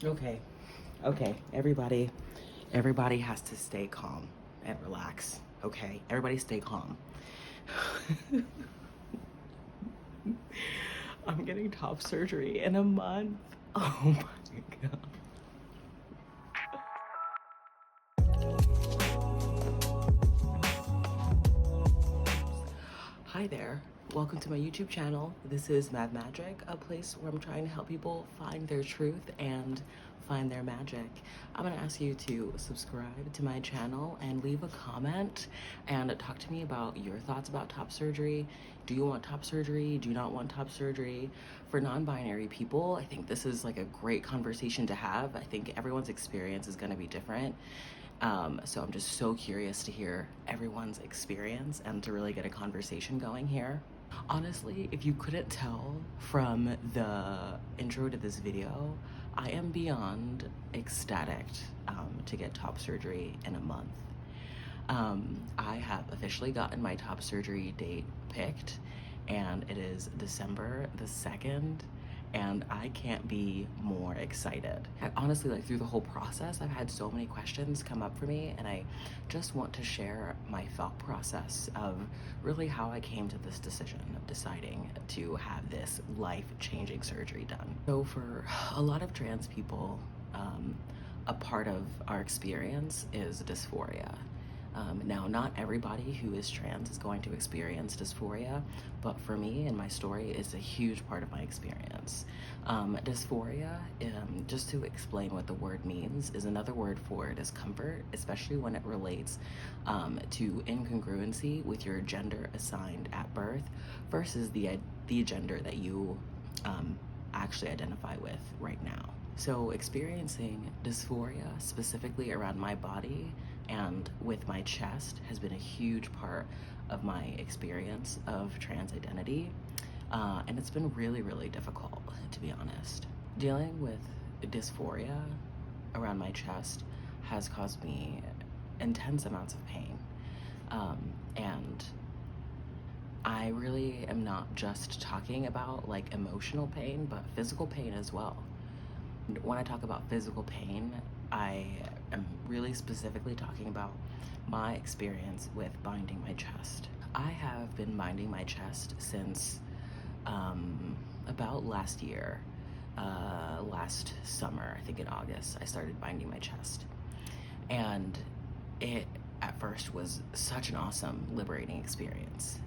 Okay, everybody has to stay calm and relax, okay? Everybody stay calm. I'm getting top surgery in a month. Oh my God. Hi there. Welcome to my YouTube channel. This is Mad Magic, a place where I'm trying to help people find their truth and find their magic. I'm gonna ask you to subscribe to my channel and leave a comment and talk to me about your thoughts about top surgery. Do you want top surgery? Do you not want top surgery? For non-binary people, I think this is like a great conversation to have. I think everyone's experience is gonna be different. So I'm just so curious to hear everyone's experience and to really get a conversation going here. Honestly, if you couldn't tell from the intro to this video, I am beyond ecstatic to get top surgery in a month. I have officially gotten my top surgery date picked, and it is December the 2nd, and I can't be more excited. Honestly, like through the whole process, I've had so many questions come up for me, and I just want to share my thought process of really how I came to this decision of deciding to have this life-changing surgery done. So for a lot of trans people, a part of our experience is dysphoria. Now, not everybody who is trans is going to experience dysphoria, but for me and my story, it's a huge part of my experience. Dysphoria, just to explain what the word means, is another word for discomfort, especially when it relates to incongruency with your gender assigned at birth versus the gender that you actually identify with right now. So experiencing dysphoria specifically around my body and with my chest has been a huge part of my experience of trans identity. And it's been really, really difficult, to be honest. Dealing with dysphoria around my chest has caused me intense amounts of pain. And I really am not just talking about like emotional pain, but physical pain as well. When I talk about physical pain, I am really specifically talking about my experience with binding my chest. I have been binding my chest since about last year. Last summer, I think in August, I started binding my chest. And it at first was such an awesome, liberating experience.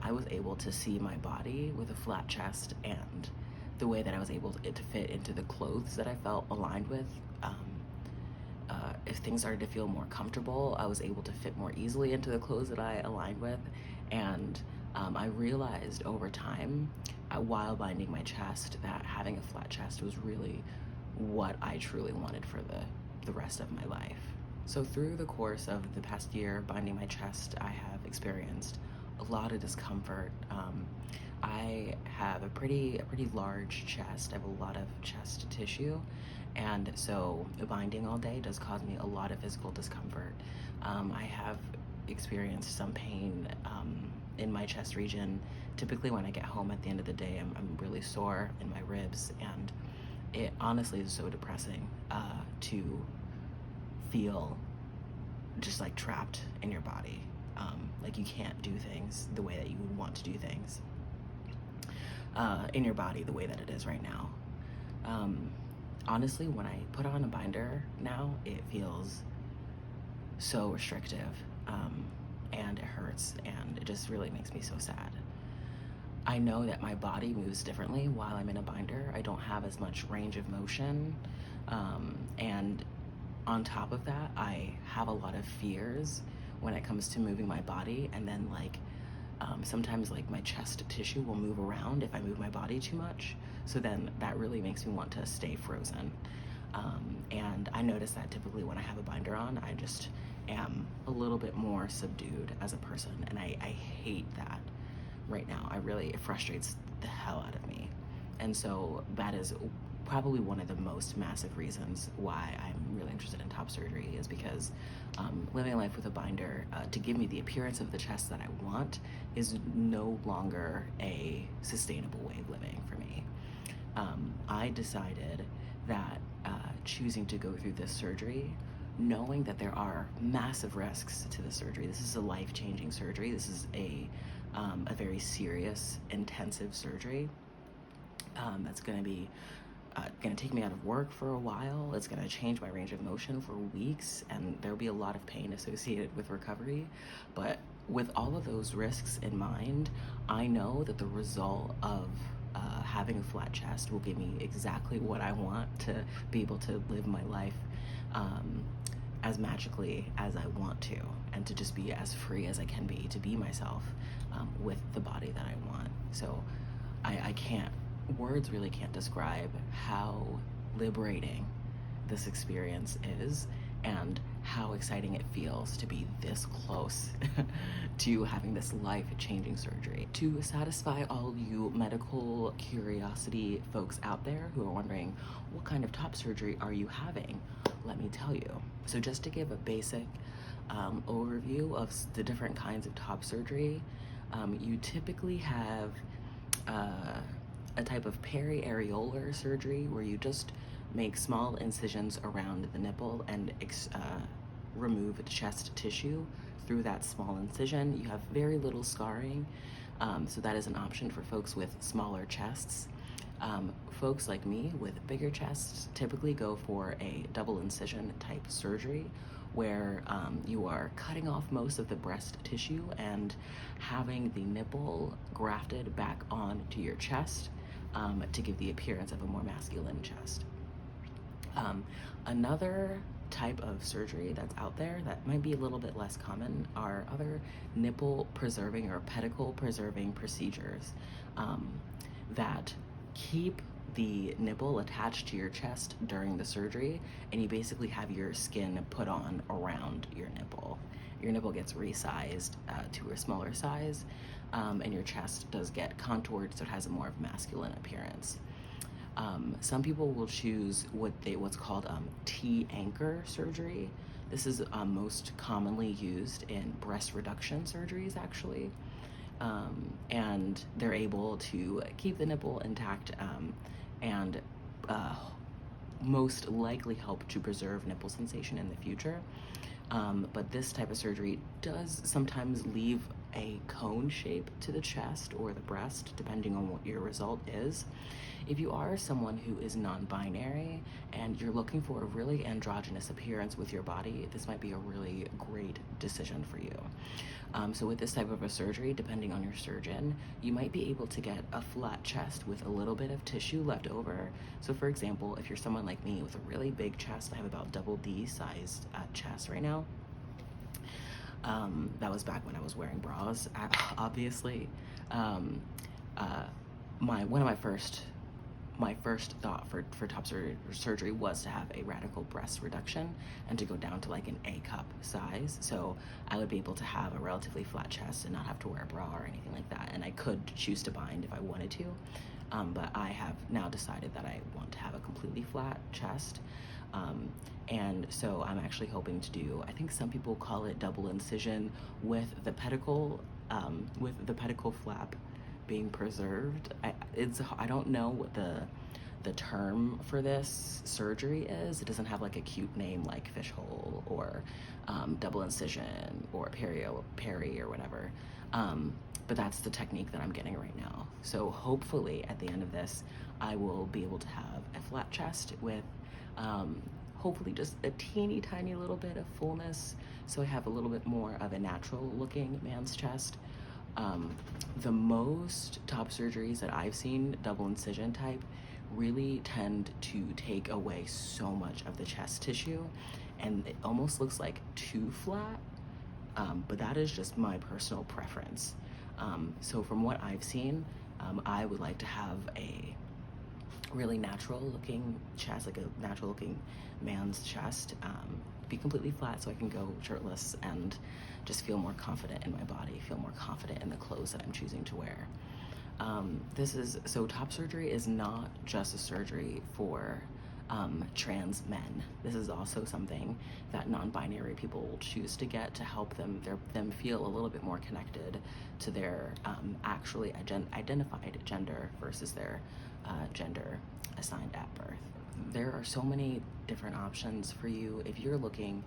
I was able to see my body with a flat chest, and the way that I was able to fit into the clothes that I felt aligned with. If things started to feel more comfortable, I was able to fit more easily into the clothes that I aligned with. And I realized over time, while binding my chest, that having a flat chest was really what I truly wanted for the rest of my life. So through the course of the past year binding my chest, I have experienced a lot of discomfort. I have a pretty large chest. I have a lot of chest tissue, and so binding all day does cause me a lot of physical discomfort. I have experienced some pain in my chest region. Typically when I get home at the end of the day, I'm really sore in my ribs, and it honestly is so depressing to feel just like trapped in your body. Like you can't do things the way that you would want to do things in your body the way that it is right now. Honestly, when I put on a binder now, it feels so restrictive, and it hurts, and it just really makes me so sad. I know that my body moves differently while I'm in a binder. I don't have as much range of motion, and on top of that, I have a lot of fears when it comes to moving my body, and then like sometimes like my chest tissue will move around if I move my body too much. So then that really makes me want to stay frozen. And I notice that typically when I have a binder on, I just am a little bit more subdued as a person. And I hate that right now. It frustrates the hell out of me. And so that is probably one of the most massive reasons why I'm really interested in top surgery, is because living a life with a binder to give me the appearance of the chest that I want is no longer a sustainable way of living for me. I decided that choosing to go through this surgery, knowing that there are massive risks to the surgery. This is a life-changing surgery. This is a very serious, intensive surgery that's going to be going to take me out of work for a while. It's going to change my range of motion for weeks, and there'll be a lot of pain associated with recovery. But with all of those risks in mind, I know that the result of having a flat chest will give me exactly what I want to be able to live my life as magically as I want to, and to just be as free as I can be, to be myself with the body that I want. So I can't, words really can't describe how liberating this experience is and how exciting it feels to be this close to having this life-changing surgery. To satisfy all you medical curiosity folks out there who are wondering, what kind of top surgery are you having? Let me tell you. So just to give a basic overview of the different kinds of top surgery, you typically have a type of periareolar surgery where you just make small incisions around the nipple and remove chest tissue through that small incision. You have very little scarring, so that is an option for folks with smaller chests. Folks like me with bigger chests typically go for a double incision type surgery where you are cutting off most of the breast tissue and having the nipple grafted back onto your chest to give the appearance of a more masculine chest. Another type of surgery that's out there that might be a little bit less common are other nipple preserving or pedicle preserving procedures that keep the nipple attached to your chest during the surgery, and you basically have your skin put on around your nipple. Your nipple gets resized to a smaller size, and your chest does get contoured so it has a more masculine appearance. Some people will choose what's called T-anchor surgery. This is most commonly used in breast reduction surgeries, actually. And they're able to keep the nipple intact and most likely help to preserve nipple sensation in the future. But this type of surgery does sometimes leave a cone shape to the chest or the breast, depending on what your result is. If you are someone who is non-binary and you're looking for a really androgynous appearance with your body, this might be a really great decision for you. So with this type of a surgery, depending on your surgeon, you might be able to get a flat chest with a little bit of tissue left over. So for example, if you're someone like me with a really big chest, I have about double D sized chest right now. That was back when I was wearing bras, obviously. My first thought for top surgery was to have a radical breast reduction and to go down to like an A cup size. So I would be able to have a relatively flat chest and not have to wear a bra or anything like that. And I could choose to bind if I wanted to. But I have now decided that I want to have a completely flat chest. And so I'm actually hoping to do, I think some people call it double incision with the pedicle flap being preserved. I don't know what the term for this surgery is. It doesn't have like a cute name like fishhole or double incision or peri or whatever. But that's the technique that I'm getting right now. So hopefully at the end of this, I will be able to have a flat chest with hopefully just a teeny tiny little bit of fullness, so I have a little bit more of a natural looking man's chest. The most top surgeries that I've seen, double incision type, really tend to take away so much of the chest tissue, and it almost looks like too flat, but that is just my personal preference. So from what I've seen, I would like to have a really natural looking chest, like a natural looking man's chest, be completely flat so I can go shirtless and just feel more confident in my body, feel more confident in the clothes that I'm choosing to wear. So top surgery is not just a surgery for trans men. This is also something that non-binary people will choose to get to help them feel a little bit more connected to their actually identified gender versus their gender assigned at birth. there are so many different options for you. If you're looking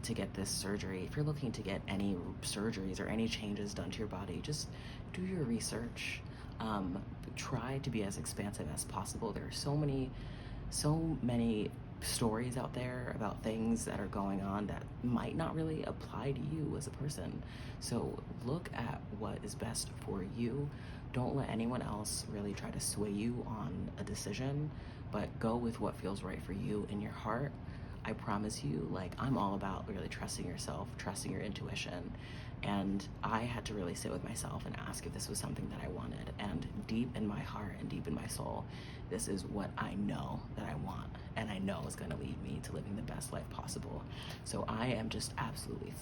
to get this surgery, if you're looking to get any surgeries or any changes done to your body, just do your research. Try to be as expansive as possible. There are so many stories out there about things that are going on that might not really apply to you as a person. So look at what is best for you. Don't let anyone else really try to sway you on a decision, but go with what feels right for you in your heart. I promise you, like, I'm all about really trusting yourself, trusting your intuition. And I had to really sit with myself and ask if this was something that I wanted. And deep in my heart and deep in my soul, this is what I know that I want. And I know is going to lead me to living the best life possible. So I am just absolutely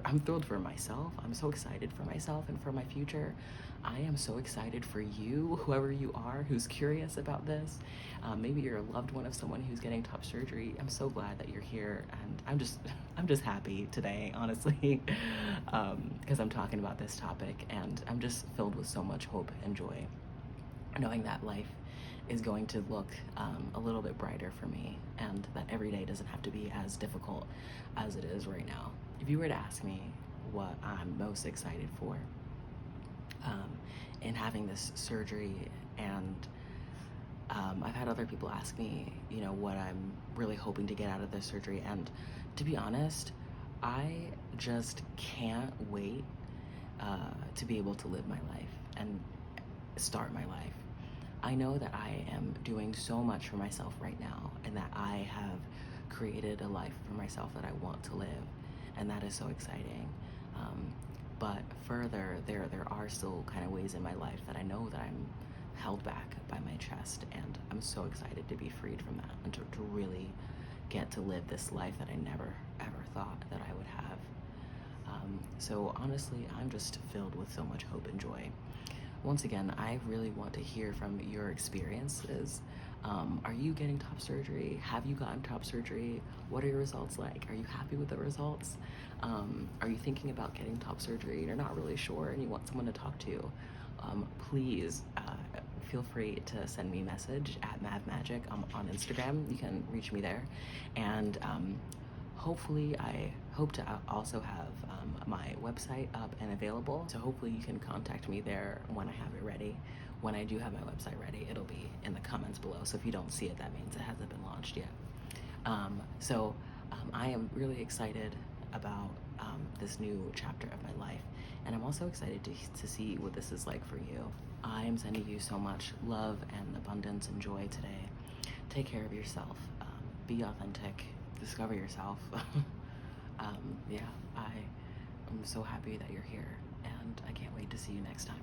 I'm thrilled for myself. I'm so excited for myself and for my future. I am so excited for you, whoever you are, who's curious about this. Maybe you're a loved one of someone who's getting top surgery. I'm so glad that you're here, and I'm just happy today, honestly, because I'm talking about this topic, and I'm just filled with so much hope and joy, knowing that life is going to look a little bit brighter for me, and that every day doesn't have to be as difficult as it is right now. If you were to ask me what I'm most excited for in having this surgery, and I've had other people ask me, what I'm really hoping to get out of this surgery, and to be honest, I just can't wait to be able to live my life and start my life. I know that I am doing so much for myself right now, and that I have created a life for myself that I want to live, and that is so exciting. But further, there are still kind of ways in my life that I know that I'm held back by my chest, and I'm so excited to be freed from that and to really get to live this life that I never ever thought that I would have. So honestly, I'm just filled with so much hope and joy. Once again, I really want to hear from your experiences. Are you getting top surgery? Have you gotten top surgery? What are your results like? Are you happy with the results? Are you thinking about getting top surgery and you're not really sure and you want someone to talk to? Please feel free to send me a message at MavMagic on Instagram. You can reach me there. And hopefully I hope to also have my website up and available. So hopefully you can contact me there when I have it ready. When I do have my website ready, it'll be in the comments below. So if you don't see it, that means it hasn't been launched yet. I am really excited about this new chapter of my life. And I'm also excited to see what this is like for you. I am sending you so much love and abundance and joy today. Take care of yourself. Be authentic. Discover yourself. I'm so happy that you're here, and I can't wait to see you next time.